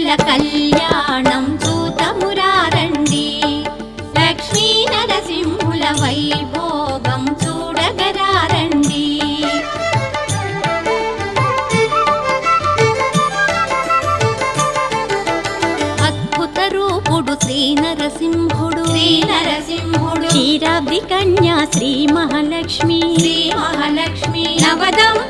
శ్రీరామచంద్రుల కళ్యాణం చూతమురారండి. లక్ష్మీ నరసింహుల వైభోగం చూడగరారండి. అద్భుత రూపుడు శ్రీ నరసింహుడు క్షీరాబ్ది కన్యా శ్రీ మహాలక్ష్మి నవదంపతుల